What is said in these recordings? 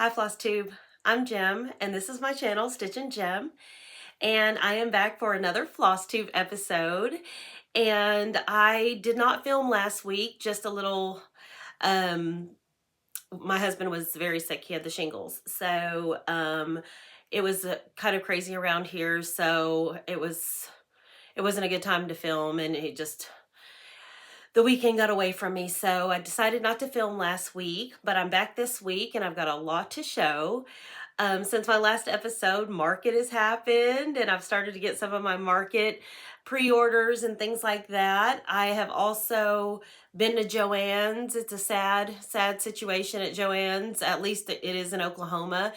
Hi Flosstube, I'm Jem and this is my channel Stitch and Jem, and I am back for another Flosstube episode. And I did not film last week, just a little, um, my husband was very sick, he had the shingles, so it was kind of crazy around here, so it wasn't a good time to film, and the weekend got away from me, so I decided not to film last week, but I'm back this week and I've got a lot to show. Since my last episode, market has happened and I've started to get some of my market pre-orders and things like that. I have also been to Joann's. It's a sad situation at Joann's. At least it is in Oklahoma.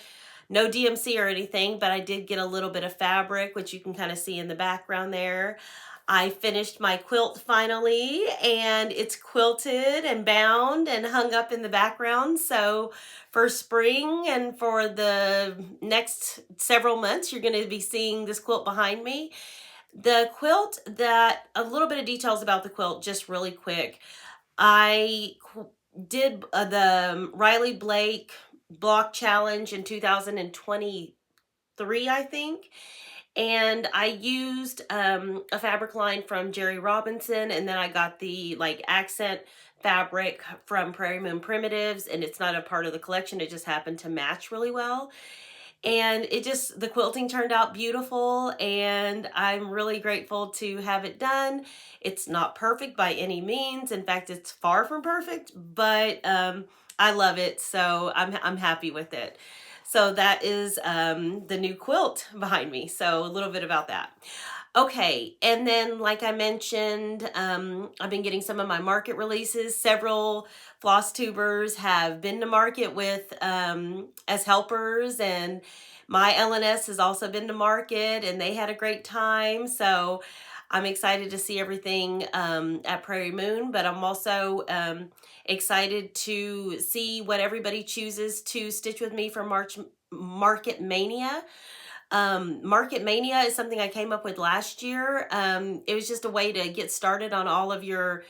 No DMC or anything, but I did get a little bit of fabric, which you can kind of see in the background there. I finished my quilt finally, and it's quilted and bound and hung up in the background. So for spring and for the next several months, you're going to be seeing this quilt behind me. The quilt, that a little bit of details about the quilt, just really quick. I did the Riley Blake block challenge in 2023, I think. And I used a fabric line from Jerry Robinson, and then I got the like accent fabric from Prairie Moon Primitives, and it's not a part of the collection, it just happened to match really well. And the quilting turned out beautiful, and I'm really grateful to have it done. It's not perfect by any means. In fact, it's far from perfect, but I love it, so I'm happy with it. So that is the new quilt behind me. So a little bit about that. Okay, and then like I mentioned, I've been getting some of my market releases. Several floss tubers have been to market with as helpers, and my LNS has also been to market and they had a great time. So I'm excited to see everything at Prairie Moon, but I'm also excited to see what everybody chooses to stitch with me for Market Mania. Market Mania is something I came up with last year. It was just a way to get started on all of your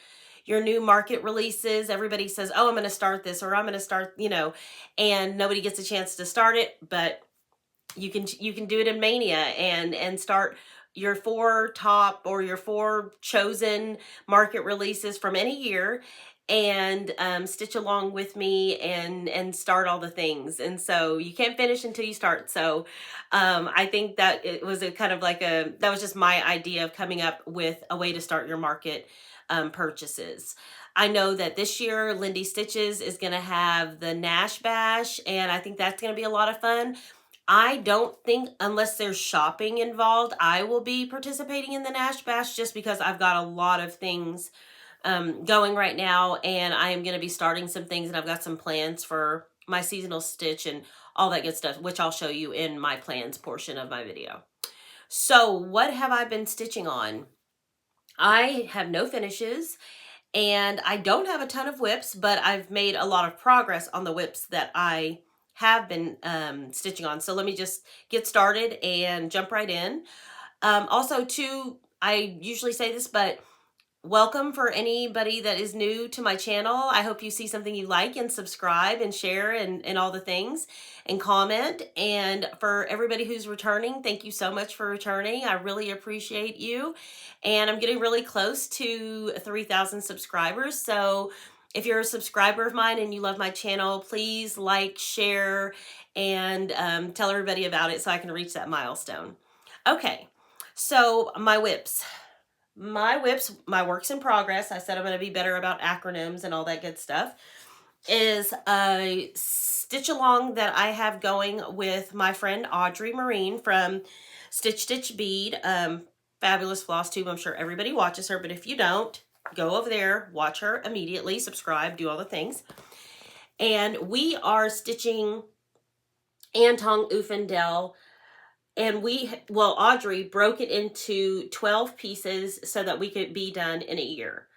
new market releases. Everybody says, oh, I'm going to start this, or I'm going to start, and nobody gets a chance to start it, but you can do it in Mania and start your 4 top or your 4 chosen market releases from any year, and stitch along with me and start all the things. And so you can't finish until you start. So I think that it was a kind of like that was just my idea of coming up with a way to start your market purchases. I know that this year Lindy Stitches is going to have the Nash Bash, and I think that's going to be a lot of fun. I don't think, unless there's shopping involved, I will be participating in the Nash Bash, just because I've got a lot of things going right now, and I am going to be starting some things, and I've got some plans for my seasonal stitch and all that good stuff, which I'll show you in my plans portion of my video. So what have I been stitching on? I have no finishes, and I don't have a ton of whips, but I've made a lot of progress on the whips that I have been stitching on. So let me just get started and jump right in. Also too, I usually say this, but welcome for anybody that is new to my channel. I hope you see something you like and subscribe and share and all the things and comment. And for everybody who's returning, thank you so much for returning. I really appreciate you. And I'm getting really close to 3,000 subscribers. So if you're a subscriber of mine and you love my channel, please like, share, and tell everybody about it so I can reach that milestone. Okay, so my whips. My works in progress, I said I'm going to be better about acronyms and all that good stuff, is a stitch along that I have going with my friend Audrey Marine from Stitch Bead. Fabulous floss tube. I'm sure everybody watches her, but if you don't, go over there, watch her immediately, subscribe, do all the things. And we are stitching Tong Uffindell. And Audrey broke it into 12 pieces so that we could be done in a year.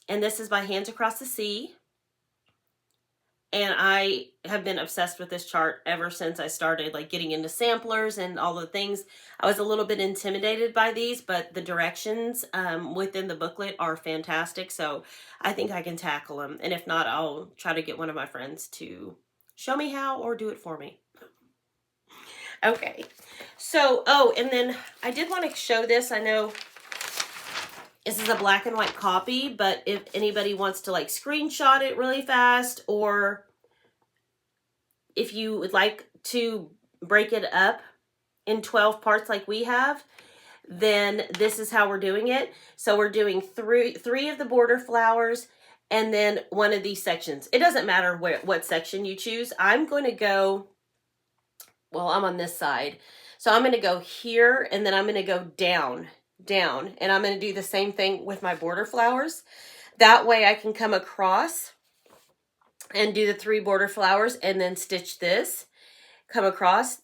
And this is by Hands Across the Sea. And I have been obsessed with this chart ever since I started like getting into samplers and all the things. I was a little bit intimidated by these, but the directions within the booklet are fantastic. So I think I can tackle them. And if not, I'll try to get one of my friends to Show me how or do it for me. Okay. So, oh, and then I did want to show this. I know this is a black and white copy, but if anybody wants to like screenshot it really fast, or if you would like to break it up in 12 parts like we have, then this is how we're doing it. So we're doing three of the border flowers and then one of these sections. It doesn't matter what section you choose. I'm going to go, well, I'm on this side. So I'm going to go here and then I'm going to go down, and I'm going to do the same thing with my border flowers. That way I can come across and do the 3 border flowers and then stitch this, come across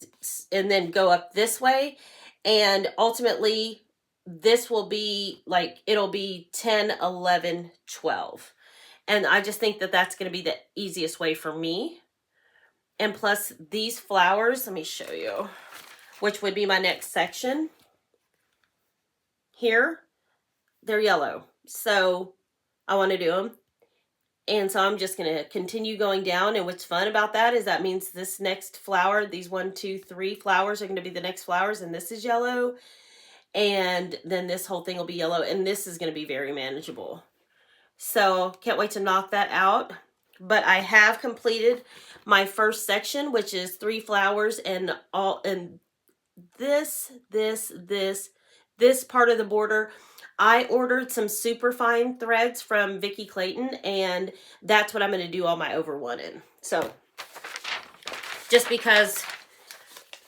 and then go up this way. And ultimately this will be like, it'll be 10, 11, 12. And I just think that that's going to be the easiest way for me. And plus these flowers, let me show you, which would be my next section here. They're yellow. So I want to do them. And so I'm just going to continue going down. And what's fun about that is that means this next flower, these 1, 2, 3 flowers are going to be the next flowers. And this is yellow. And then this whole thing will be yellow. And this is going to be very manageable. So can't wait to knock that out. But I have completed my first section, which is 3 flowers and all, and this part of the border. I ordered some super fine threads from Vicki Clayton, and that's what I'm going to do all my over one in. So just because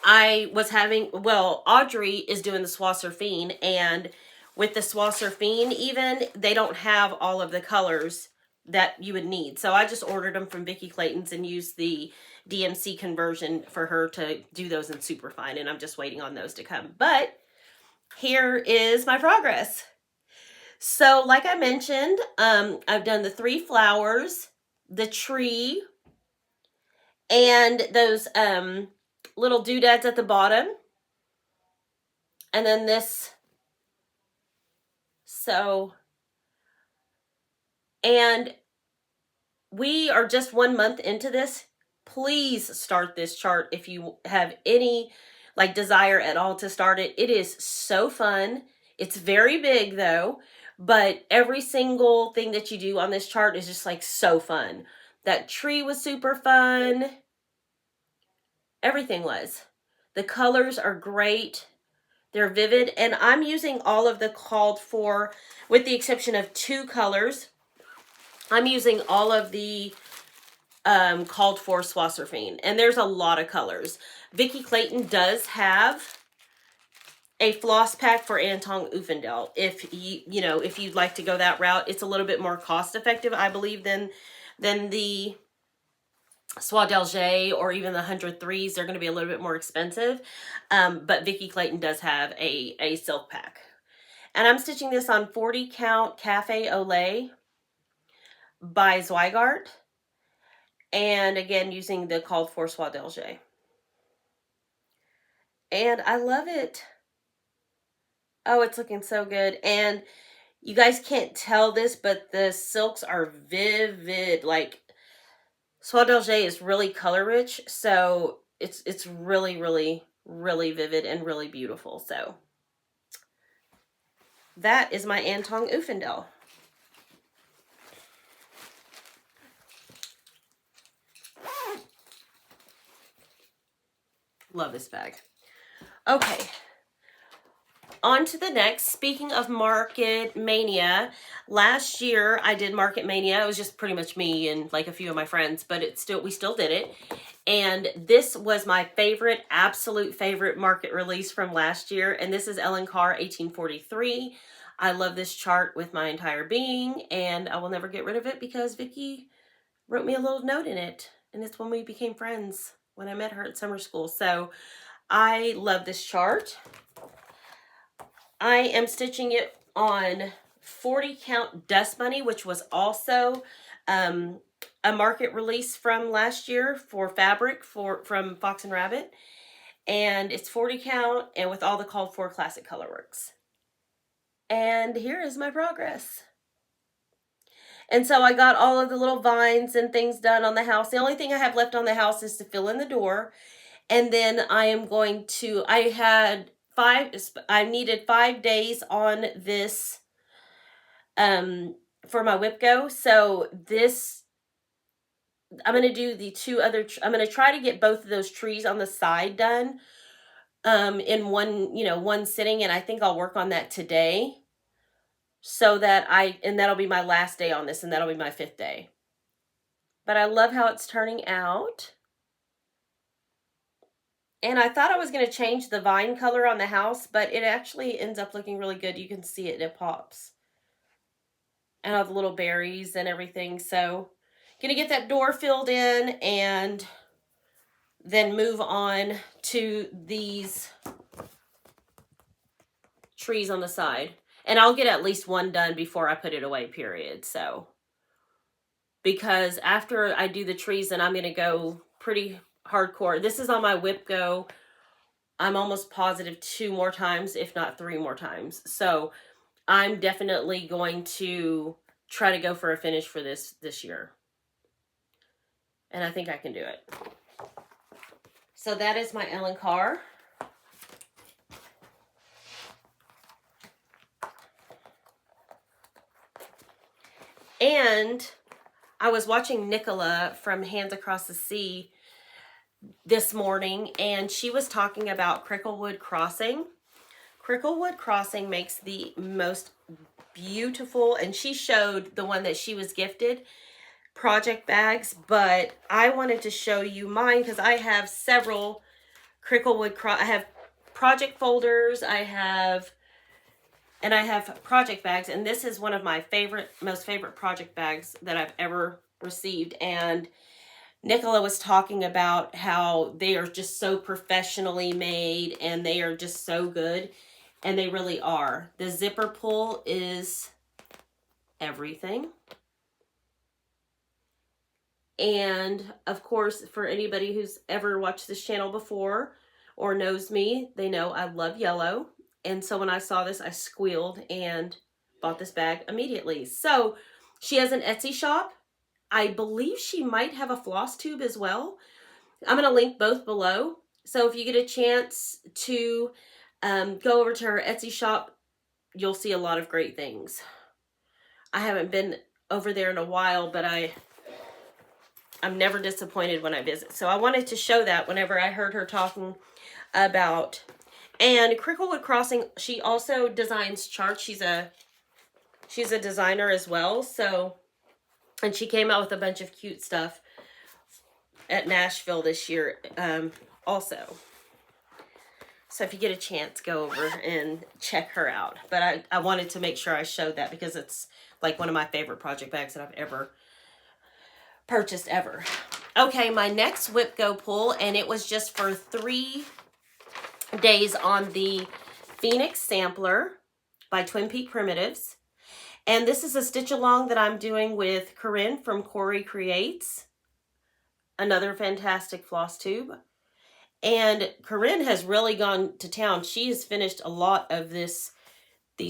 I was having, well, Audrey is doing the Swasserfine, and with the Swasserfine even, they don't have all of the colors that you would need. So I just ordered them from Vicki Clayton's and used the DMC conversion for her to do those in superfine, and I'm just waiting on those to come. But here is my progress. So like I mentioned, I've done the 3 flowers, the tree, and those little doodads at the bottom. And then this. So, and we are just 1 month into this. Please start this chart if you have any like desire at all to start it. It is so fun. It's very big though, but every single thing that you do on this chart is just like so fun. That tree was super fun. Everything was. The colors are great. They're vivid, and I'm using all of the called for, with the exception of 2 colors. I'm using all of the called for Swasserfine, and there's a lot of colors. Vicki Clayton does have a floss pack for Tong Uffindell. If if you'd like to go that route, it's a little bit more cost effective, I believe, than the Soie d'Alger or even the 103s. They're going to be a little bit more expensive, but Vicki Clayton does have a silk pack. And I'm stitching this on 40 count Cafe au Lait by Zweigart. And again, using the called for Soie d'Alger. And I love it. Oh, it's looking so good. And you guys can't tell this, but the silks are vivid. Like, Soie d'Alger is really color rich. So it's really, really, really vivid and really beautiful. So that is my Tong Uffindell. Love this bag. Okay. On to the next. Speaking of Market Mania, last year I did Market Mania. It was just pretty much me and like a few of my friends, but we still did it. And this was my favorite, absolute favorite market release from last year. And this is Ellen Carr 1843. I love this chart with my entire being, and I will never get rid of it because Vicki wrote me a little note in it. And it's when we became friends, when I met her at summer school. So I love this chart. I am stitching it on 40 count Dust Bunny, which was also a market release from last year for fabric from Fox and Rabbit. And it's 40 count and with all the called for classic color works. And here is my progress. And so I got all of the little vines and things done on the house. The only thing I have left on the house is to fill in the door. And then I am going to, I needed 5 days on this for my whip go. So this, I'm going to do the two other, I'm going to try to get both of those trees on the side done in one sitting. And I think I'll work on that today. So that and that'll be my last day on this, and that'll be my 5th day. But I love how it's turning out. And I thought I was going to change the vine color on the house, but it actually ends up looking really good. You can see it, it pops. And all the little berries and everything. So, going to get that door filled in and then move on to these trees on the side. And I'll get at least one done before I put it away, period. So, because after I do the trees, then I'm going to go pretty hardcore. This is on my whip go. I'm almost positive 2 more times, if not 3 more times. So I'm definitely going to try to go for a finish for this year. And I think I can do it. So that is my Ellen Carr. And I was watching Nicola from Hands Across the Sea this morning, and she was talking about Cricklewood Crossing. Cricklewood Crossing makes the most beautiful, and she showed the one that she was gifted, project bags, but I wanted to show you mine because I have several I have project folders, I have project bags, and this is one of my most favorite project bags that I've ever received. And Nicola was talking about how they are just so professionally made and they are just so good, and they really are. The zipper pull is everything. And of course, for anybody who's ever watched this channel before or knows me, they know I love yellow. And so when I saw this, I squealed and bought this bag immediately. So she has an Etsy shop. I believe she might have a Flosstube as well. I'm going to link both below. So if you get a chance to go over to her Etsy shop, you'll see a lot of great things. I haven't been over there in a while, but I'm never disappointed when I visit. So I wanted to show that whenever I heard her talking about. And Cricklewood Crossing, she also designs charts. She's a designer as well. So, and she came out with a bunch of cute stuff at Nashville this year also. So if you get a chance, go over and check her out. But I wanted to make sure I showed that because it's like one of my favorite project bags that I've ever purchased ever. Okay, my next whip go pull, and it was just for 3 days on the Phoenix Sampler by Twin Peak Primitives. And this is a stitch along that I'm doing with Corinne from Corey Creates. Another fantastic floss tube. And Corinne has really gone to town. She has finished a lot of these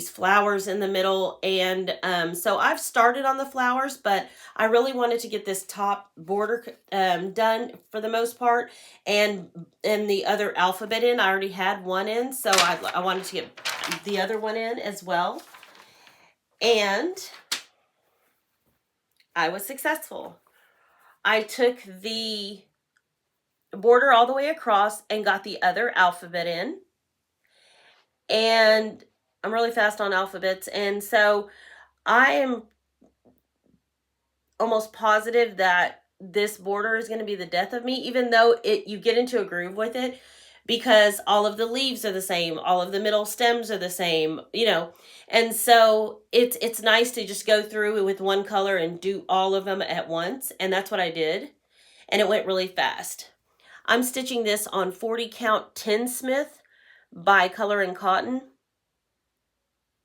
flowers in the middle. And so I've started on the flowers, but I really wanted to get this top border done for the most part. And the other alphabet in, I already had one in. So I wanted to get the other one in as well. And I was successful. I took the border all the way across and got the other alphabet in. And I'm really fast on alphabets. And so I am almost positive that this border is going to be the death of me, even though you get into a groove with it, because all of the leaves are the same, all of the middle stems are the same, you know. And so it's nice to just go through with one color and do all of them at once. And that's what I did. And it went really fast. I'm stitching this on 40 count Tinsmith by Color and Cotton,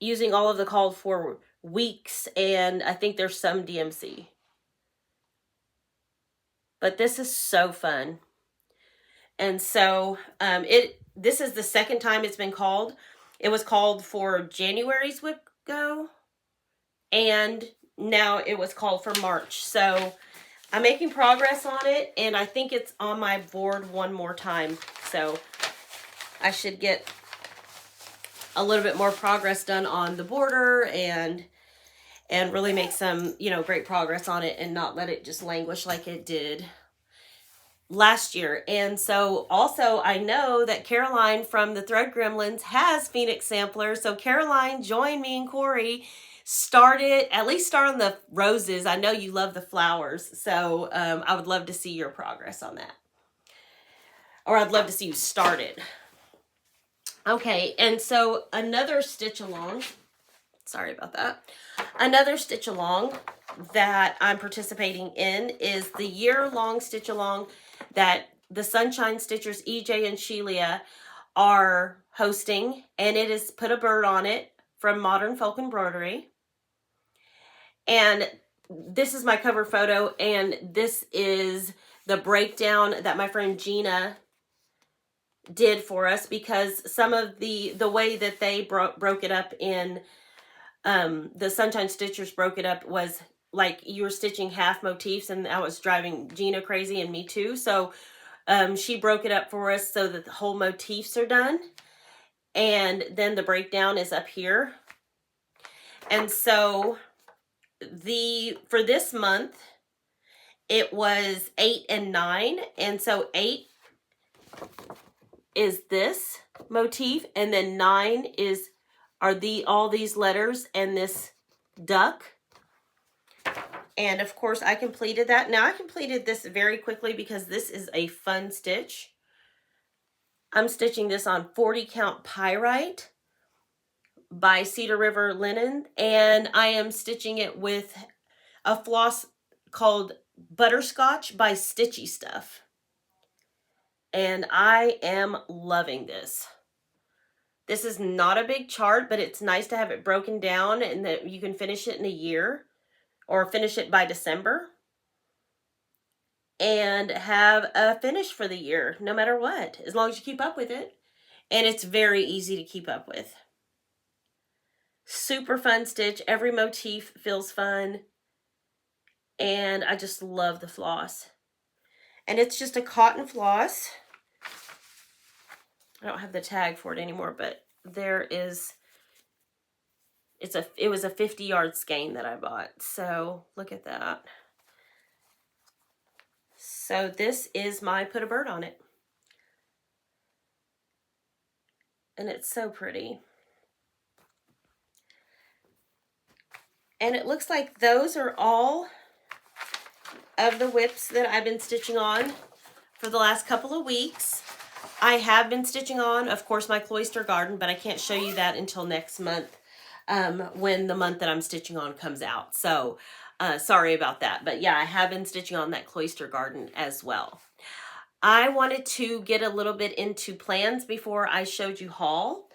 using all of the called for weeks, and I think there's some DMC. But this is so fun. And so this is the second time it's been called. It was called for January's whip go and now it was called for March. So I'm making progress on it, and I think it's on my board one more time. So I should get a little bit more progress done on the border and really make some, you know, great progress on it and not let it just languish like it did last year. And so also I know that Caroline from the Thread Gremlins has Phoenix samplers. So Caroline, join me and Corey. Start on the roses. I know you love the flowers. So I would love to see your progress on that. Or I'd love to see you start it. Okay, and so another stitch along. Sorry about that. Another stitch along that I'm participating in is the year-long stitch along that the Sunshine Stitchers EJ and Shelia are hosting, and it is Put a Bird on It from Modern Folk Embroidery. And this is my cover photo, and this is the breakdown that my friend Gina did for us, because some of the way that they broke it up in the Sunshine Stitchers broke it up was like you were stitching half motifs, and that was driving Gina crazy and me too. So she broke it up for us so that the whole motifs are done, and then the breakdown is up here. And so for this month it was 8 and 9, and so 8 is this motif, and then 9 are all these letters and this duck. And of course I completed that. Now I completed this very quickly because this is a fun stitch. I'm stitching this on 40 count pyrite by Cedar River Linen, and I am stitching it with a floss called Butterscotch by Stitchy Stuff. And I am loving this. This is not a big chart, but it's nice to have it broken down and that you can finish it in a year or finish it by December and have a finish for the year, no matter what, as long as you keep up with it. And it's very easy to keep up with. Super fun stitch. Every motif feels fun. And I just love the floss. And it's just a cotton floss. I don't have the tag for it anymore, but there is, it was a 50-yard skein that I bought. So look at that. So this is my Put a Bird on It. And it's so pretty. And it looks like those are all of the whips that I've been stitching on for the last couple of weeks. I have been stitching on, of course, my Cloister Garden, but I can't show you that until next month when the month that I'm stitching on comes out. So sorry about that. But yeah, I have been stitching on that Cloister Garden as well. I wanted to get a little bit into plans before I showed you haul.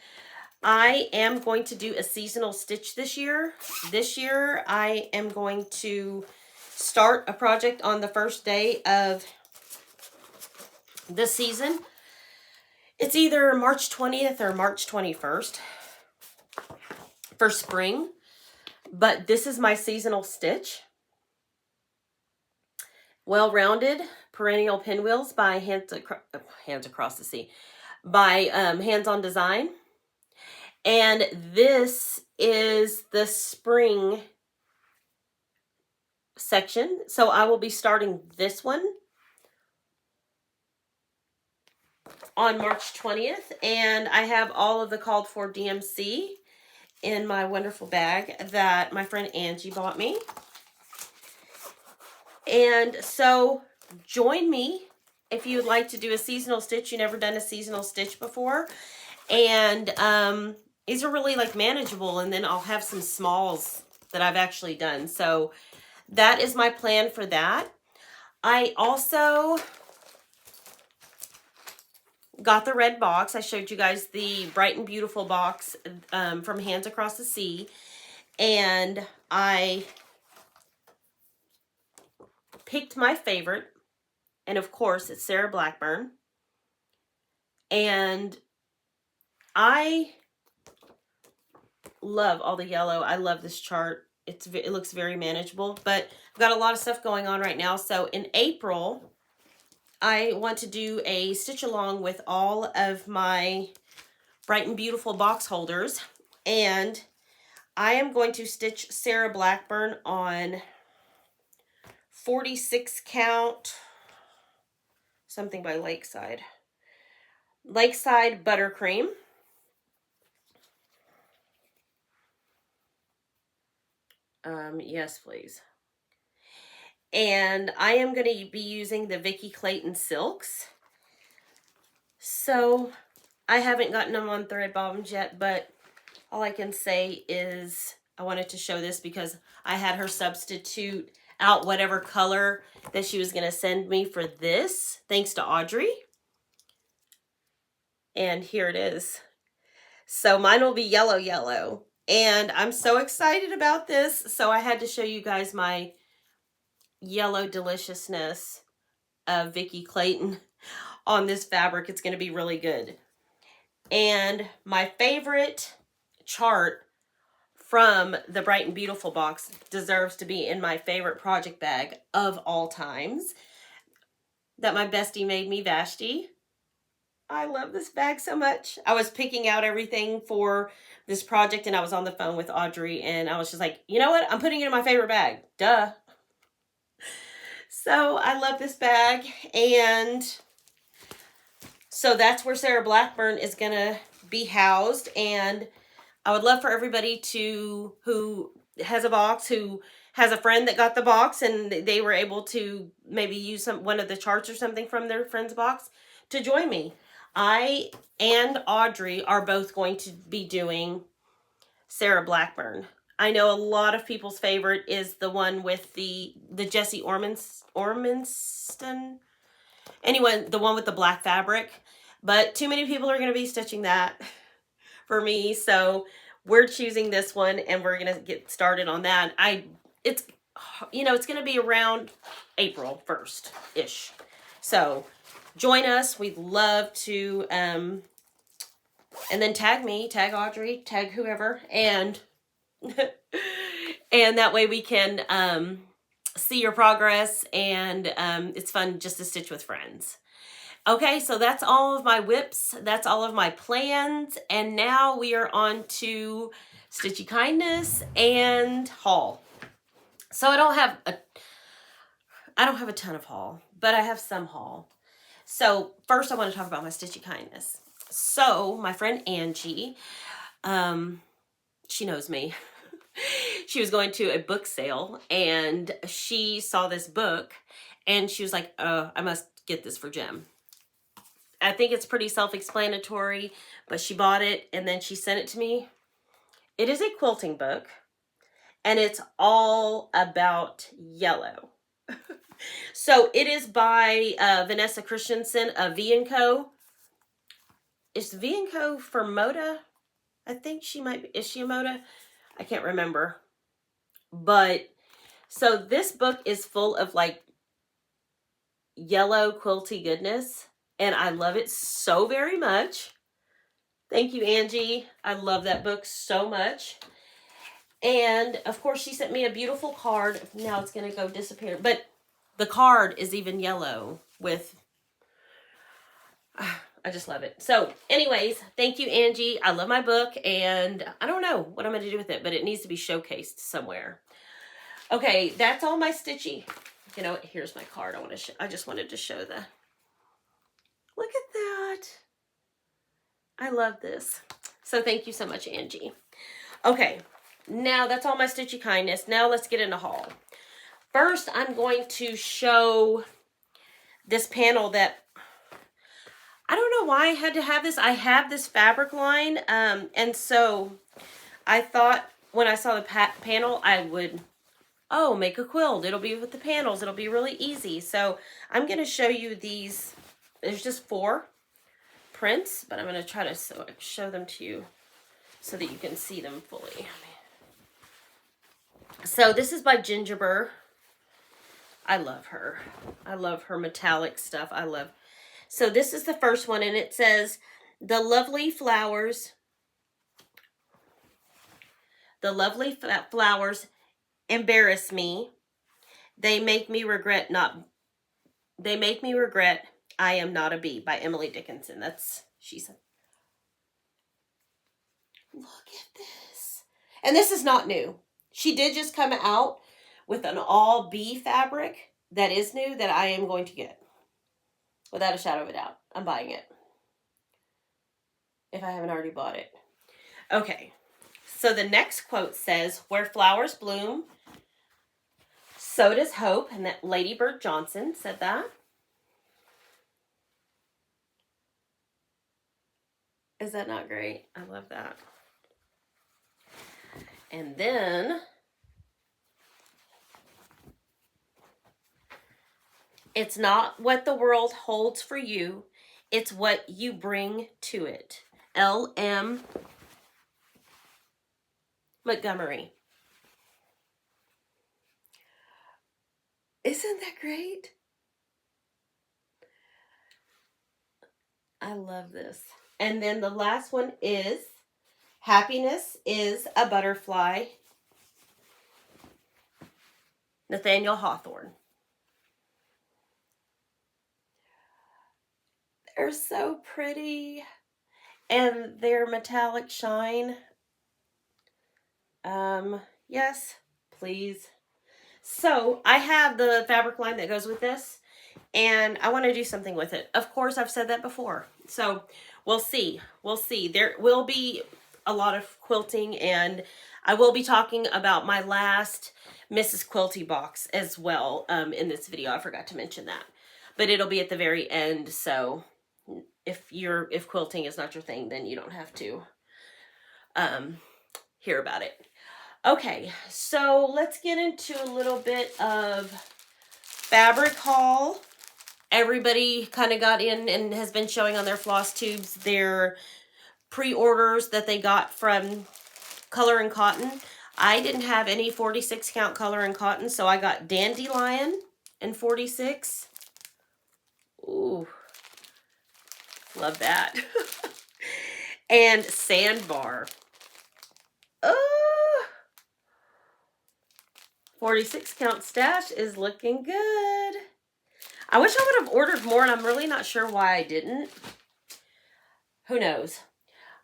I am going to do a seasonal stitch this year. This year, I am going to start a project on the first day of the season. It's either March 20th or March 21st for spring, but this is my seasonal stitch. Well-Rounded-Perennial Pinwheels by Hands Across the Sea by Hands on Design. And this is the spring section. So I will be starting this one on March 20th. And I have all of the called for DMC in my wonderful bag that my friend Angie bought me. And so join me if you would like to do a seasonal stitch. You've never done a seasonal stitch before. And these are really like manageable, and then I'll have some smalls that I've actually done. So that is my plan for that. I also got the red box. I showed you guys the Bright and Beautiful box from Hands Across the Sea. And I picked my favorite. And of course, it's Sarah Blackburn. And I love all the yellow. I love this chart. it looks very manageable, but I've got a lot of stuff going on right now. So in April, I want to do a stitch along with all of my Bright and Beautiful box holders, and I am going to stitch Sarah Blackburn on 46 count, something by Lakeside Buttercream. Yes, please. And I am going to be using the Vicki Clayton Silks. So I haven't gotten them on thread bobbins yet, but all I can say is I wanted to show this because I had her substitute out whatever color that she was going to send me for this, thanks to Audrey. And here it is. So mine will be yellow. And I'm so excited about this. So I had to show you guys my yellow deliciousness of Vicki Clayton on this fabric. It's going to be really good. And my favorite chart from the Bright and Beautiful box deserves to be in my favorite project bag of all times that my bestie made me, Vashti. I love this bag so much. I was picking out everything for this project and I was on the phone with Audrey and I was just like, you know what? I'm putting it in my favorite bag. Duh. So I love this bag, and so that's where Sarah Blackburn is going to be housed. And I would love for everybody who has a box, who has a friend that got the box and they were able to maybe use one of the charts or something from their friend's box, to join me. I and Audrey are both going to be doing Sarah Blackburn. I know a lot of people's favorite is the one with the Jessie Ormanston. Anyway, the one with the black fabric. But too many people are going to be stitching that for me. So we're choosing this one and we're going to get started on that. It's going to be around April 1st-ish. So join us. We'd love to, and then tag me, tag Audrey, tag whoever, and and that way we can see your progress, and it's fun just to stitch with friends. Okay, so that's all of my whips. That's all of my plans, and now we are on to Stitchy Kindness and haul. So I don't have a ton of haul, but I have some haul. So first I want to talk about my Stitchy Kindness. So my friend Angie, she knows me. She was going to a book sale and she saw this book and she was like, oh, I must get this for Jim. I think it's pretty self-explanatory, but she bought it and then she sent it to me. It is a quilting book and it's all about yellow. So it is by Vanessa Christensen of V&Co. Is V&Co for Moda? I think she might be. Is she a Moda? I can't remember. But so this book is full of like yellow quilty goodness. And I love it so very much. Thank you, Angie. I love that book so much. And of course, she sent me a beautiful card. Now it's going to go disappear. But the card is even yellow with... I just love it. So anyways, thank you, Angie. I love my book and I don't know what I'm going to do with it, but it needs to be showcased somewhere. Okay, that's all my Stitchy. You know what? Here's my card. I just wanted to show the... Look at that. I love this. So thank you so much, Angie. Okay, now that's all my Stitchy Kindness. Now let's get into haul. First, I'm going to show this panel that I don't know why I had to have this. I have this fabric line, and so I thought when I saw the panel, I would, make a quilt. It'll be with the panels. It'll be really easy. So I'm going to show you these. There's just 4 prints, but I'm going to try to show them to you so that you can see them fully. So this is by Gingerbur. I love her. I love her metallic stuff. So this is the first one, and it says, the lovely flowers embarrass me. They make me regret I am not a bee by Emily Dickinson. She said. Look at this. And this is not new. She did just come out with an all bee fabric that is new that I am going to get. Without a shadow of a doubt. I'm buying it. If I haven't already bought it. Okay. So the next quote says, "Where flowers bloom, so does hope." And that Lady Bird Johnson said that. Is that not great? I love that. And then it's not what the world holds for you, it's what you bring to it. L.M. Montgomery. Isn't that great? I love this. And then the last one is, "Happiness is a butterfly." Nathaniel Hawthorne. They're so pretty. And their metallic shine. Yes, please. So I have the fabric line that goes with this, and I want to do something with it. Of course, I've said that before. So we'll see. We'll see. There will be a lot of quilting, and I will be talking about my last Mrs. Quilty box as well in this video. I forgot to mention that. But it'll be at the very end, so if quilting is not your thing, then you don't have to hear about it. Okay, so let's get into a little bit of fabric haul. Everybody kind of got in and has been showing on their Flosstubes their pre-orders that they got from Color and Cotton. I didn't have any 46 count Color and Cotton, so I got Dandelion in 46. Ooh, love that. And Sandbar. Oh, 46 count stash is looking good. I wish I would have ordered more, and I'm really not sure why I didn't. Who knows?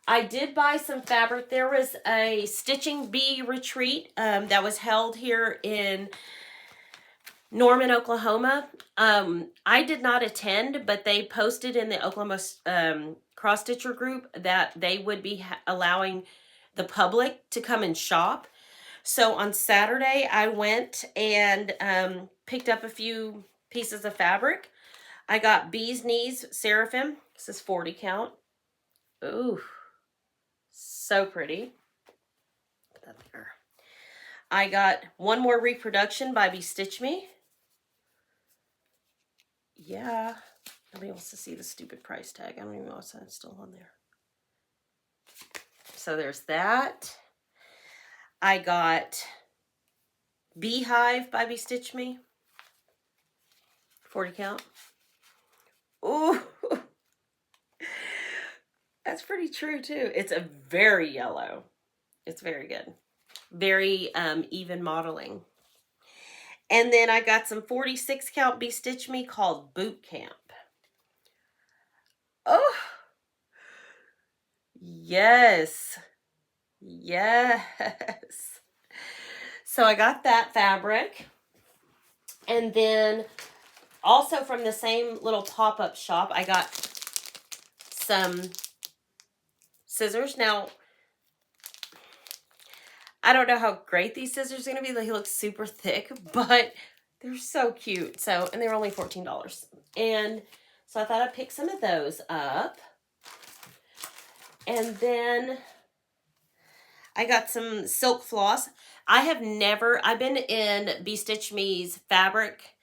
I did buy some fabric. There was a Stitching Bee retreat that was held here in Norman, Oklahoma. I did not attend, but they posted in the Oklahoma Cross Stitcher group that they would be allowing the public to come and shop. So on Saturday, I went and picked up a few pieces of fabric. I got Bee's Knees Seraphim. This is 40 count. Ooh, so pretty. Put that there. I got One More Reproduction by Stitch Me. Yeah, nobody wants to see the stupid price tag. I don't even know if it's still on there. So there's that. I got Beehive by Stitch Me. 40 count. Ooh. That's pretty true too. It's a very yellow. It's very good. Very even modeling. And then I got some 46 count Stitch Me called Boot Camp. Oh. Yes. Yes. So I got that fabric. And then also from the same little pop-up shop, I got some scissors. Now, I don't know how great these scissors are going to be. They look super thick, but they're so cute. So, and they were only $14. And so I thought I'd pick some of those up. And then I got some silk floss. I've been in Stitch Me's Fabric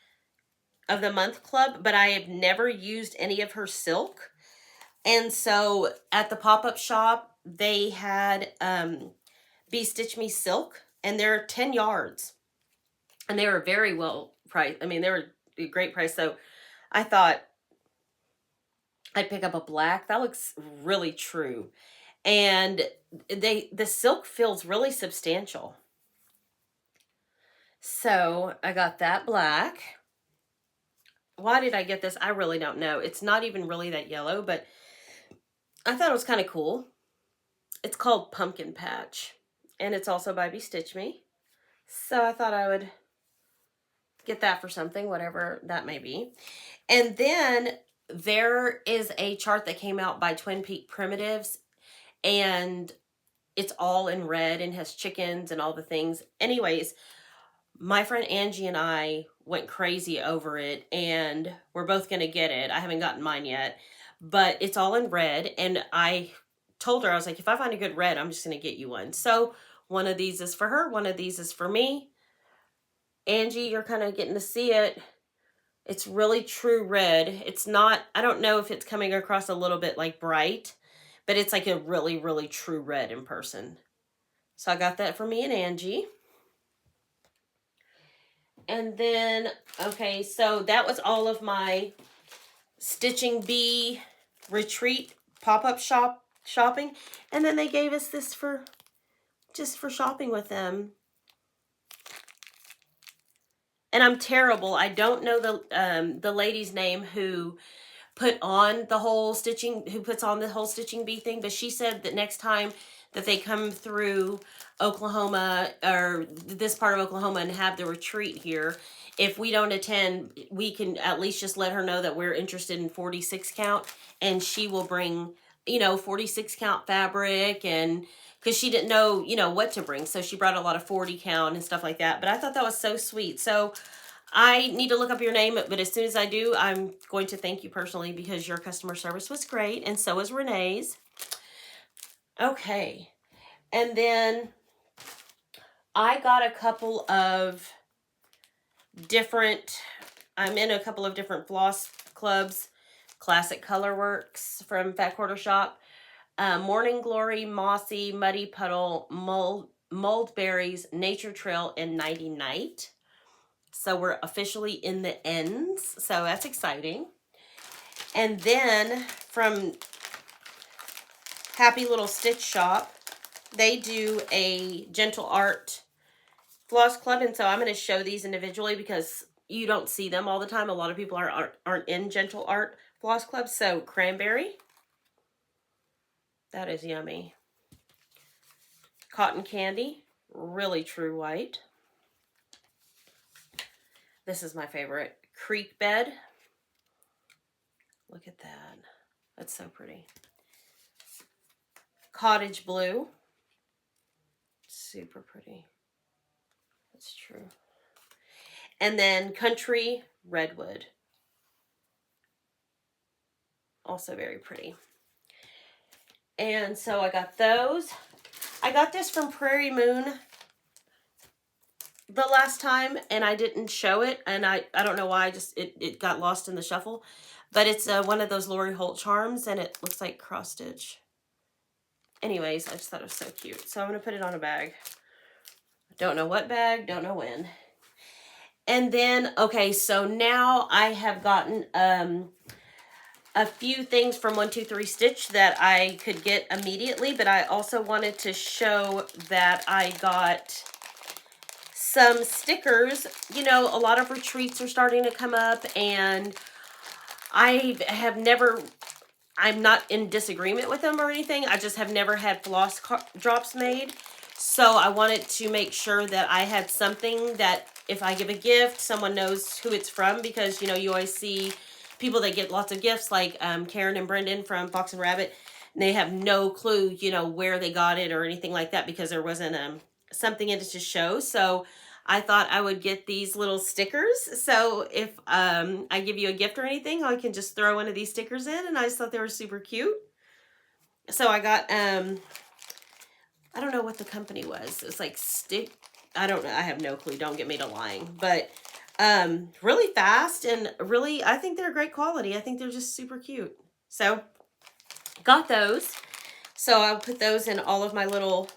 of the Month Club, but I have never used any of her silk. And so at the pop-up shop, they had Stitch Me silk, and they're 10 yards. And they were very well priced. I mean, they were a great price. So I thought I'd pick up a black. That looks really true. And the silk feels really substantial. So I got that black. Why did I get this? I really don't know. It's not even really that yellow, but I thought it was kind of cool. It's called Pumpkin Patch, and it's also by Be Stitch Me. So I thought I would get that for something, whatever that may be. And then there is a chart that came out by Twin Peak Primitives, and it's all in red and has chickens and all the things. Anyways, my friend Angie and I went crazy over it, and we're both going to get it. I haven't gotten mine yet, but it's all in red, and I told her, I was like, if I find a good red, I'm just going to get you one. So one of these is for her, one of these is for me. Angie, you're kind of getting to see it. It's really true red. It's not, I don't know if it's coming across a little bit like bright, but it's like a really, really true red in person. So I got that for me and Angie. And then, okay, so that was all of my Stitching Bee retreat pop-up shopping. And then they gave us this for, just for shopping with them. And I'm terrible. I don't know the lady's name who put on the whole stitching, who puts on the whole Stitching Bee thing, but she said that next time that they come through Oklahoma or this part of Oklahoma and have the retreat here, if we don't attend, we can at least just let her know that we're interested in 46 count, and she will bring, you know, 46 count fabric, and because she didn't know, you know, what to bring, so she brought a lot of 40 count and stuff like that. But I thought that was so sweet. So I need to look up your name, but as soon as I do, I'm going to thank you personally because your customer service was great, and so was Renee's. Okay, and then I got a couple of different, I'm in a couple of different floss clubs. Classic Colorworks from Fat Quarter Shop. Morning Glory, Mossy, Muddy Puddle, Mulled Berries, Nature Trail, and Nighty Night. So we're officially in the ends. So that's exciting. And then from Happy Little Stitch Shop, they do a Gentle Art Floss Club. And so I'm going to show these individually because you don't see them all the time. A lot of people aren't in Gentle Art Floss Club. So Cranberry. That is yummy. Cotton Candy. Really true white. This is my favorite. Creek Bed. Look at that. That's so pretty. Cottage Blue. Super pretty. That's true. And then Country Redwood. Also very pretty. And so I got those. I got this from Prairie Moon the last time, and I didn't show it, and I don't know why, it got lost in the shuffle. But it's one of those Lori Holt charms, and it looks like cross stitch. Anyways, I just thought it was so cute. So I'm going to put it on a bag. Don't know what bag, don't know when. And then, okay, so now I have gotten a few things from 123 Stitch that I could get immediately, but I also wanted to show that I got some stickers. You know, a lot of retreats are starting to come up, and I have never, I'm not in disagreement with them or anything. I just have never had floss drops made. So I wanted to make sure that I had something that if I give a gift, someone knows who it's from, because, you know, you always see people that get lots of gifts, like Karen and Brendan from Fox and Rabbit, and they have no clue, you know, where they got it or anything like that, because there wasn't something in it to show. So I thought I would get these little stickers. So if I give you a gift or anything, I can just throw one of these stickers in, and I just thought they were super cute. So I got, I don't know what the company was. It was like I don't know. I have no clue. Don't get me to lying. But really fast, and really, I think they're great quality. I think they're just super cute. So got those. So I'll put those in all of my little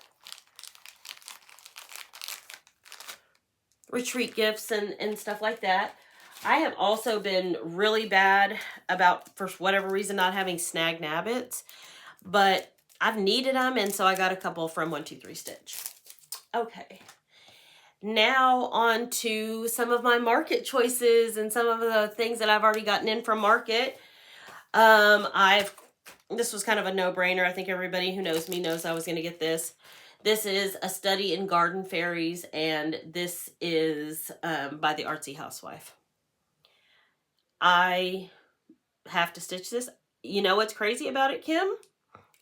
retreat gifts and stuff like that. I have also been really bad about, for whatever reason, not having snag nabbits, but I've needed them, and so I got a couple from 123 Stitch. Okay. Now on to some of my market choices and some of the things that I've already gotten in from market. This was kind of a no-brainer. I think everybody who knows me knows I was going to get this. This is A Study in Garden Fairies, and this is by the Artsy Housewife. I have to stitch this. You know what's crazy about it, Kim?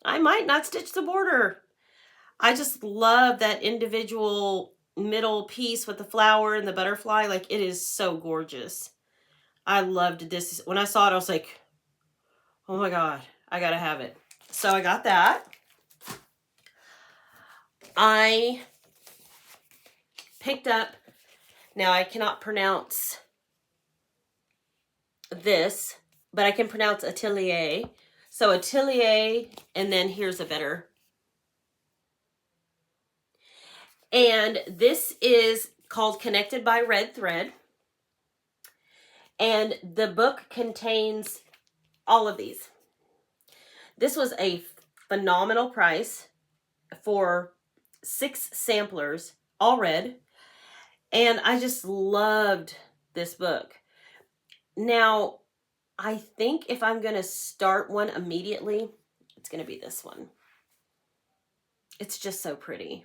I might not stitch the border. I just love that individual middle piece with the flower and the butterfly. Like, it is so gorgeous. I loved this. When I saw it, I was like, oh my God, I gotta have it. So I got that. I picked up, now I cannot pronounce this, but I can pronounce Atelier. So Atelier, and then here's a better. And this is called Connected by Red Thread. And the book contains all of these. This was a phenomenal price for 6 samplers, all red. And I just loved this book. Now, I think if I'm going to start one immediately, it's going to be this one. It's just so pretty.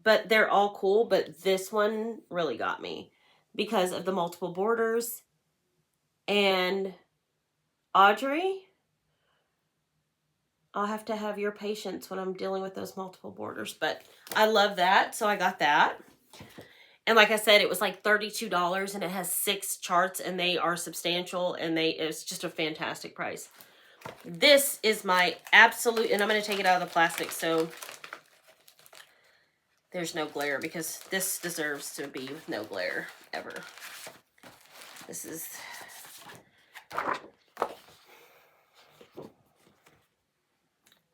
But they're all cool, but this one really got me because of the multiple borders. And Audrey, I'll have to have your patience when I'm dealing with those multiple borders, but I love that, so I got that. And like I said, it was like $32, and it has 6 charts, and they are substantial, and it's just a fantastic price. This is my absolute, and I'm going to take it out of the plastic so there's no glare, because this deserves to be with no glare ever. This is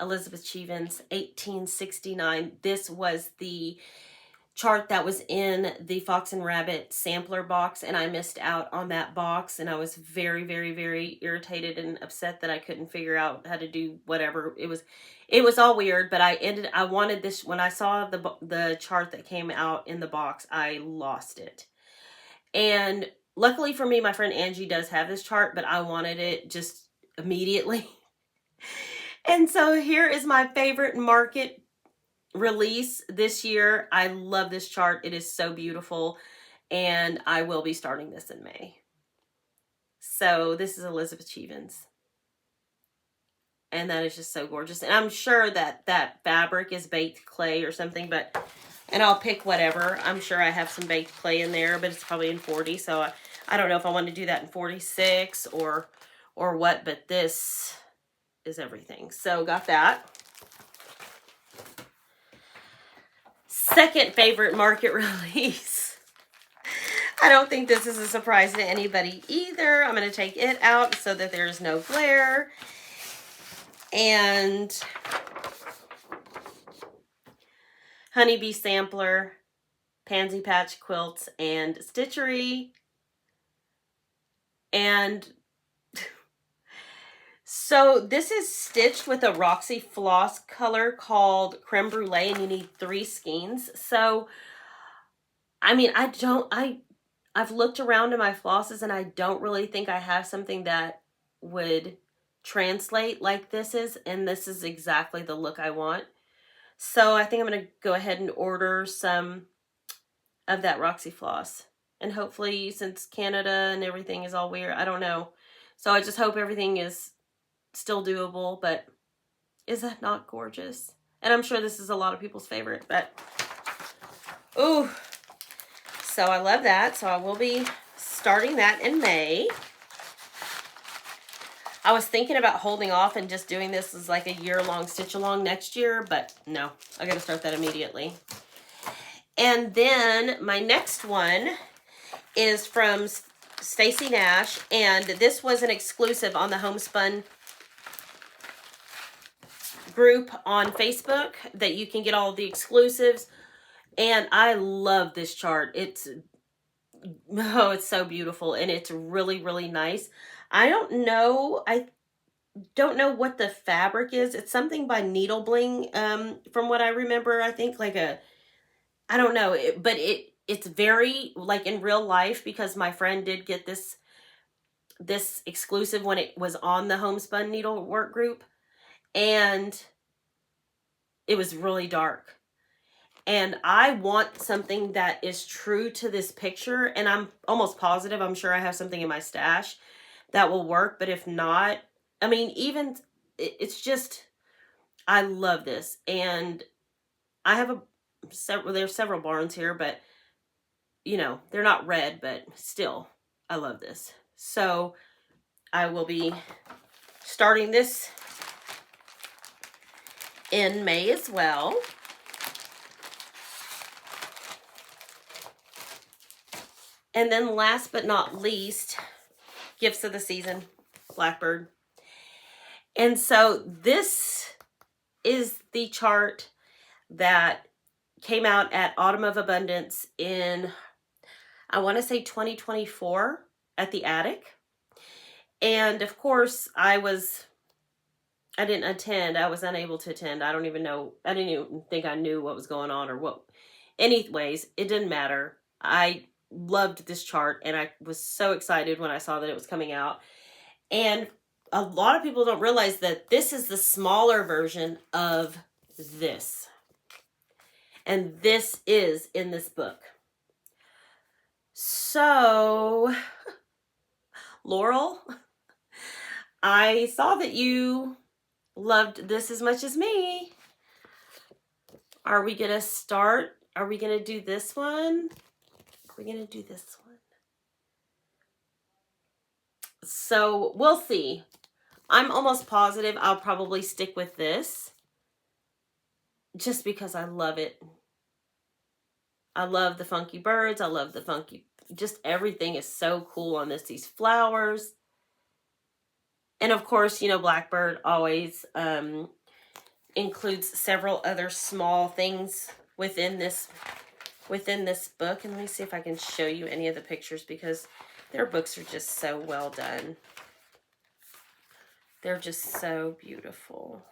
Elizabeth Cheevan's 1869. This was the chart that was in the Fox and Rabbit sampler box, and I missed out on that box, and I was very, very, very irritated and upset that I couldn't figure out how to do whatever. It was all weird, but I wanted this. When I saw the chart that came out in the box, I lost it. And luckily for me, my friend Angie does have this chart, but I wanted it just immediately. And so here is my favorite market release this year. I love this chart. It is so beautiful, and I will be starting this in May. So this is Elizabeth Cheevan's, and that is just so gorgeous. And I'm sure that that fabric is baked clay or something, and I'll pick whatever. I'm sure I have some baked clay in there, but it's probably in 40, so I don't know if I want to do that in 46 or what, but this is everything. So got that. Second favorite market release. I don't think this is a surprise to anybody either. I'm going to take it out so that there's no glare. And Honeybee Sampler, Pansy Patch Quilts, and Stitchery. And so this is stitched with a Roxy floss color called Creme Brulee, and you need 3 skeins. So, I mean, I've looked around in my flosses, and I don't really think I have something that would translate like this is, and this is exactly the look I want. So I think I'm going to go ahead and order some of that Roxy floss. And hopefully, since Canada and everything is all weird, I don't know. So I just hope everything is still doable, but is that not gorgeous? And I'm sure this is a lot of people's favorite, but ooh. So I love that. So I will be starting that in May. I was thinking about holding off and just doing this as like a year-long stitch-along next year, but no, I got to start that immediately. And then my next one is from Stacy Nash, and this was an exclusive on the Homespun group on Facebook that you can get all of the exclusives. And I love this chart. It's so beautiful, and it's really, really nice. I don't know what the fabric is. It's something by Needle Bling, from what I remember. I think like I don't know, but it's very like in real life, because my friend did get this exclusive when it was on the homespun needlework group, and it was really dark. And I want something that is true to this picture, and I'm almost positive, I'm sure I have something in my stash that will work, but if not, I mean, even, it's just, I love this. And I have there's several barns here, but, you know, they're not red, but still, I love this. So I will be starting this in May as well. And then last but not least, gifts of the season, Blackbird. And so this is the chart that came out at Autumn of Abundance in, I want to say 2024 at the Attic. And of course, I didn't attend. I was unable to attend. I don't even know. I didn't even think I knew what was going on or what. Anyways, it didn't matter. I loved this chart, and I was so excited when I saw that it was coming out. And a lot of people don't realize that this is the smaller version of this. And this is in this book. So, Laurel, I saw that you loved this as much as me. Are we going to start? Are we going to do this one? Are we going to do this one? So we'll see. I'm almost positive I'll probably stick with this, just because I love it. I love the funky birds. I love the funky, just everything is so cool on this. These flowers. And of course, you know, Blackbird always includes several other small things within this book. And let me see if I can show you any of the pictures, because their books are just so well done. They're just so beautiful.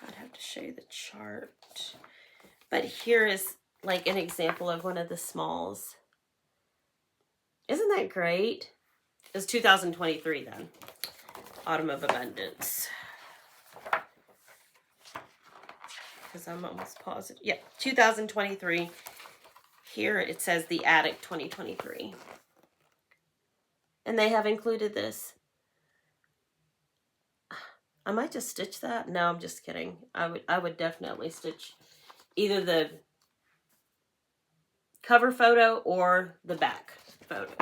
I'd have to show you the chart. But here is like an example of one of the smalls. Isn't that great? It's 2023 then. Autumn of Abundance. Because I'm almost positive. Yeah, 2023. Here it says The Attic 2023. And they have included this. I might just stitch that. No, I'm just kidding. I would definitely stitch either the cover photo or the back photo.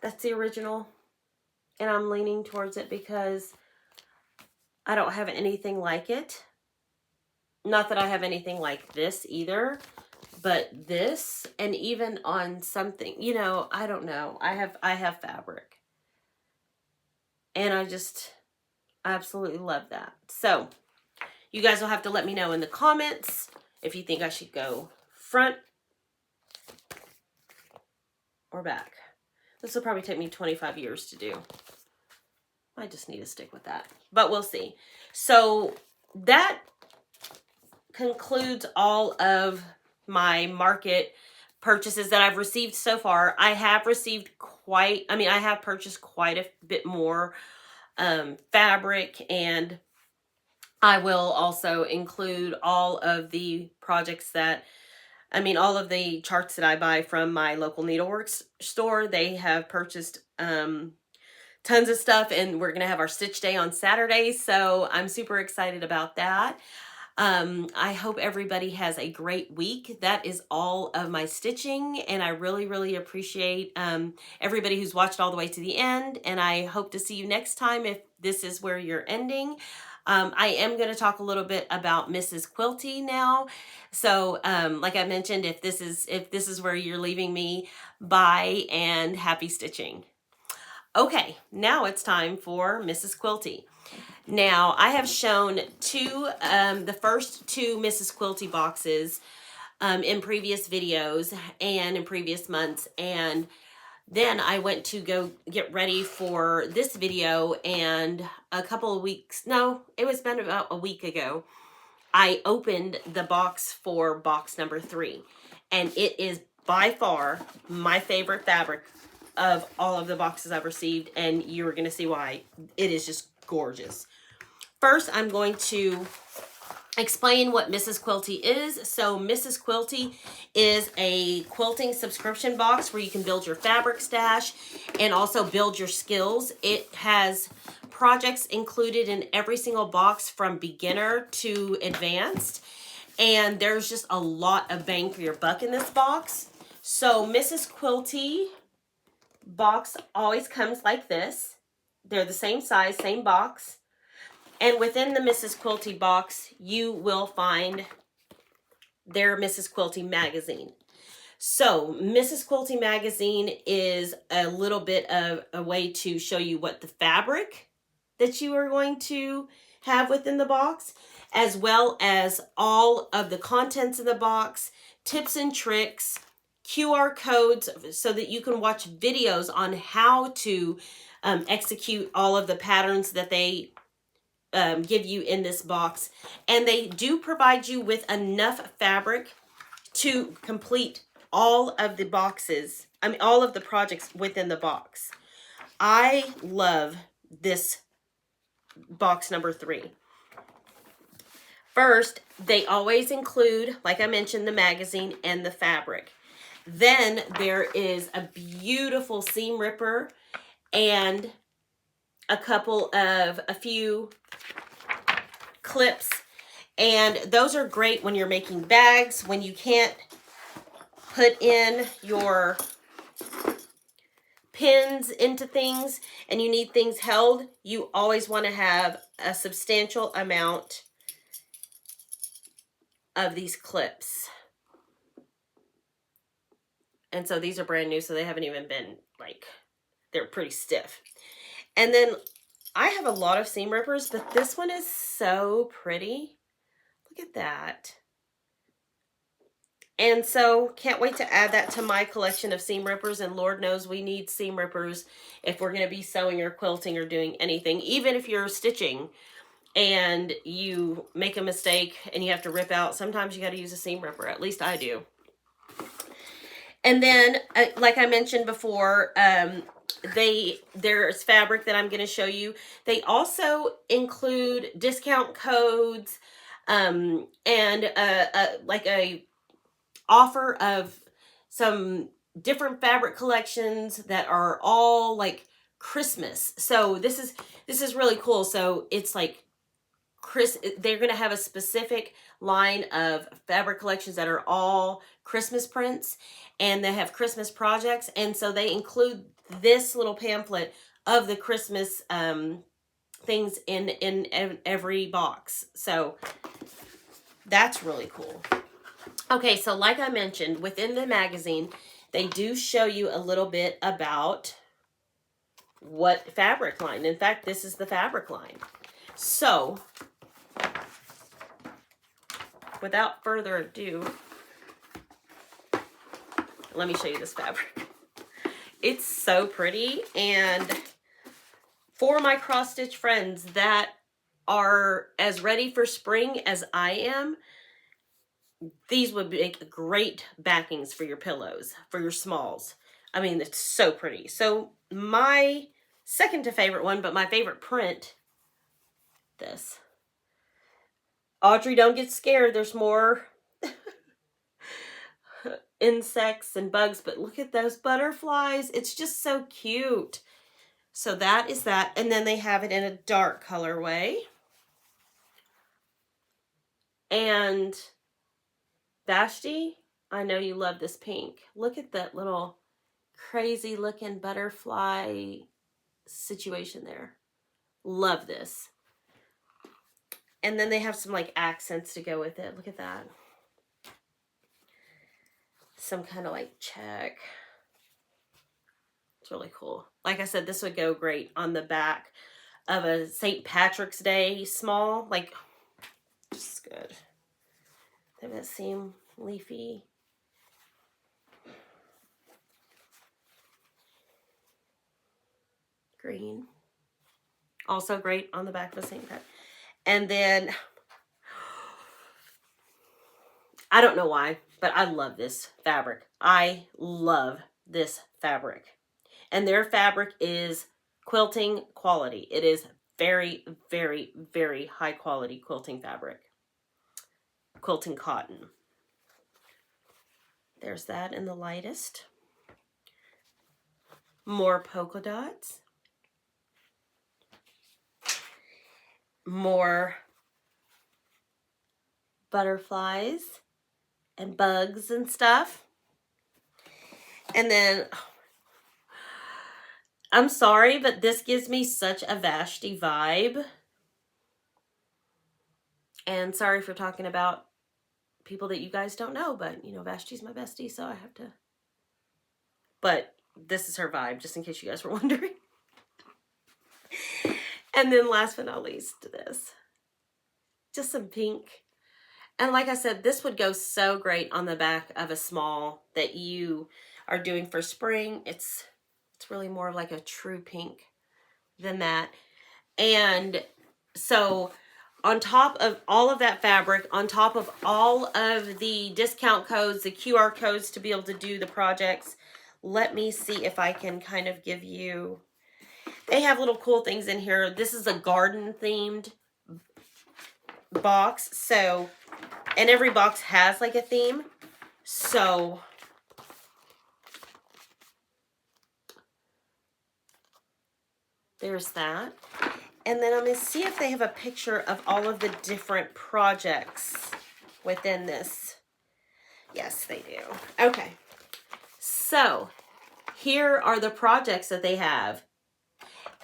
That's the original. And I'm leaning towards it because I don't have anything like it. Not that I have anything like this either, but this, and even on something, you know, I don't know. I have fabric. And I absolutely love that. So you guys will have to let me know in the comments if you think I should go front or back. This will probably take me 25 years to do. I just need to stick with that, but we'll see. So that concludes all of my market purchases that I've received so far. I have received I have purchased quite a bit more fabric, and I will also include all of the projects that, all of the charts that I buy from my local needleworks store. They have purchased tons of stuff, and we're going to have our stitch day on Saturday, so I'm super excited about that. I hope everybody has a great week. That is all of my stitching, and I really, really appreciate everybody who's watched all the way to the end, and I hope to see you next time if this is where you're ending. I am going to talk a little bit about Mrs. Quilty now. So, like I mentioned, if this is where you're leaving me, bye and happy stitching. Okay, now it's time for Mrs. Quilty. Now, I have shown the first two Mrs. Quilty boxes in previous videos and in previous months, and then I went to go get ready for this video, and a couple of weeks, no, it was been about a week ago, I opened the box for box number 3, and it is by far my favorite fabric of all of the boxes I've received, and you're going to see why. It is just gorgeous. First, I'm going to explain what Mrs. Quilty is. So Mrs. Quilty is a quilting subscription box where you can build your fabric stash and also build your skills. It has projects included in every single box from beginner to advanced, and there's just a lot of bang for your buck in this box. So Mrs. Quilty box always comes like this. They're the same size, same box. And within the Mrs. Quilty box, you will find their Mrs. Quilty magazine. So Mrs. Quilty magazine is a little bit of a way to show you what the fabric that you are going to have within the box, as well as all of the contents of the box, tips and tricks, QR codes so that you can watch videos on how to execute all of the patterns that they give you in this box. And they do provide you with enough fabric to complete all of the boxes, all of the projects within the box. I love this box number 3. First, they always include, like I mentioned, the magazine and the fabric. Then there is a beautiful seam ripper and a few clips, and those are great when you're making bags, when you can't put in your pins into things and you need things held. You always want to have a substantial amount of these clips. And so these are brand new, so they haven't even been, like, they're pretty stiff. And then I have a lot of seam rippers, but this one is so pretty. Look at that. And so can't wait to add that to my collection of seam rippers. And Lord knows we need seam rippers if we're going to be sewing or quilting or doing anything. Even if you're stitching and you make a mistake and you have to rip out, sometimes you got to use a seam ripper. At least I do. And then, like I mentioned before, there's fabric that I'm going to show you. They also include discount codes and like a offer of some different fabric collections that are all like Christmas. So this is really cool. So it's like they're going to have a specific line of fabric collections that are all Christmas prints, and they have Christmas projects, and so they include this little pamphlet of the Christmas things in every box. So that's really cool. Okay, so like I mentioned, within the magazine, they do show you a little bit about what fabric line. In fact, this is the fabric line. So without further ado, let me show you this fabric. It's so pretty, and for my cross stitch friends that are as ready for spring as I am, these would make great backings for your pillows, for your smalls. I mean, it's so pretty. So my second to favorite one, but my favorite print, this. Audrey, don't get scared. There's more insects and bugs, but look at those butterflies. It's just so cute. So that is that. And then they have it in a dark colorway. And Vashti, I know you love this pink. Look at that little crazy looking butterfly situation there. Love this. And then they have some like accents to go with it. Look at that. Some kind of like check. It's really cool. Like I said, this would go great on the back of a St. Patrick's Day small. Like, just good. They have that same leafy. Green. Also great on the back of a St. Pat. And then I don't know why, but I love this fabric. I love this fabric. And their fabric is quilting quality. It is very, very, very high quality quilting fabric. Quilting cotton. There's that in the lightest. More polka dots. More butterflies and bugs and stuff. And then, I'm sorry, but this gives me such a Vashti vibe. And sorry for talking about people that you guys don't know, but you know, Vashti's my bestie, so I have to. But this is her vibe, just in case you guys were wondering. And then last but not least, this. Just some pink. And like I said, this would go so great on the back of a small that you are doing for spring. It's really more of like a true pink than that. And so on top of all of that fabric, on top of all of the discount codes, the QR codes to be able to do the projects, let me see if I can kind of give you, they have little cool things in here. This is a garden themed box. So, and every box has like a theme. So, there's that. And then I'm going to see if they have a picture of all of the different projects within this. Yes, they do. Okay. So, here are the projects that they have.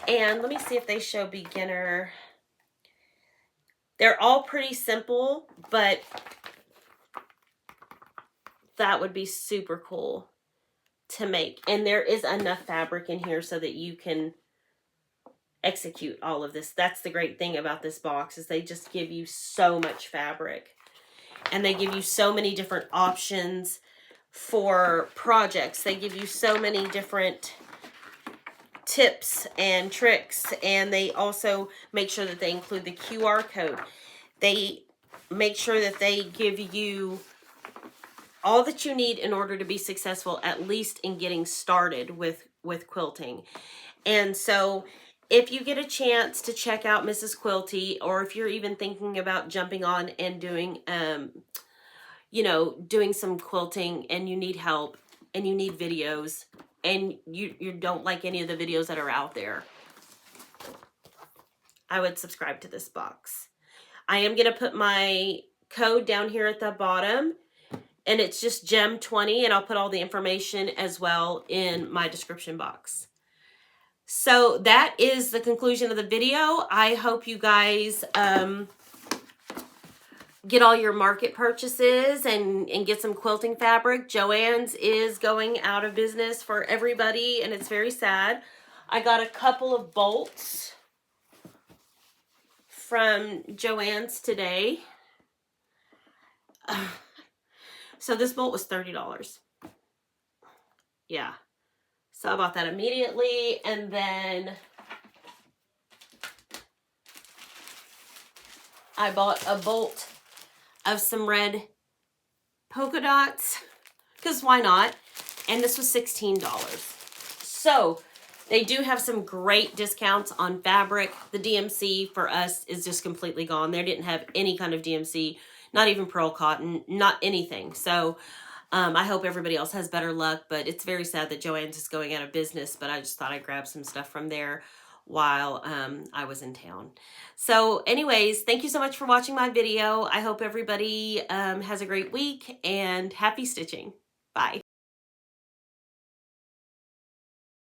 And let me see if they show beginner. They're all pretty simple, but that would be super cool to make. And there is enough fabric in here so that you can execute all of this. That's the great thing about this box, is they just give you so much fabric. And they give you so many different options for projects. They give you so many different tips and tricks, and they also make sure that they include the QR code. They make sure that they give you all that you need in order to be successful, at least in getting started with quilting. And so if you get a chance to check out Mrs. Quilty, or if you're even thinking about jumping on and doing you know, doing some quilting and you need help and you need videos, and you don't like any of the videos that are out there, I would subscribe to this box. I am going to put my code down here at the bottom, and it's just GEM20, and I'll put all the information as well in my description box. So that is the conclusion of the video. I hope you guys get all your market purchases and get some quilting fabric. Joann's is going out of business for everybody, and it's very sad. I got a couple of bolts from Joann's today. So this bolt was $30. Yeah. So I bought that immediately, and then I bought a bolt of some red polka dots, because why not? And this was $16. So they do have some great discounts on fabric. The DMC for us is just completely gone. They didn't have any kind of DMC, not even pearl cotton, not anything. So I hope everybody else has better luck, but it's very sad that Joann's is going out of business, but I just thought I'd grab some stuff from there while I was in town. So anyways, thank you so much for watching my video. I hope everybody has a great week, and happy stitching. Bye.